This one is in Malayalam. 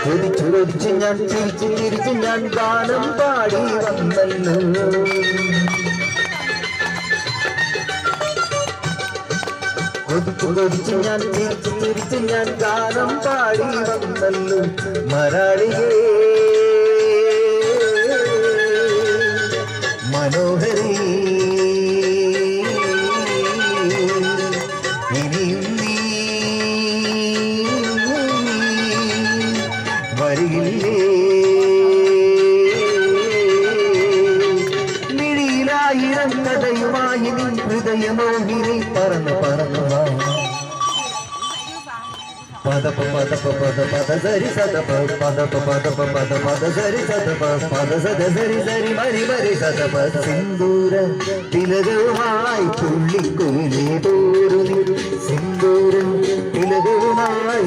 ചോദിച്ചു ഞാൻ തിരിച്ചു ഞാൻ ഗാനം പാടി വന്നല്ലോ. കൊതിച്ചു ഞാൻ തിരിച്ചു ഞാൻ ഗാനം പാടി വന്നല്ലോ. മരാളിയേ മനോഹരി ഇനിയും നീ വരികില്ലേ? മിഴിയിലായിരം കഥയുമായി നീ ഹൃദയമോഹിനി പറന്നു പറന്നു പദപ പദപ പദ പദ സരി സദപ പദപ പദപ പദ പദ സരി സദപ പദ സദ സരി സരി മരി മരി സദപ. സിന്ദൂര തിലകവുമായി തുള്ളിക്കുയിലേ പോരുനി, സിന്ദൂര തിലകവുമായി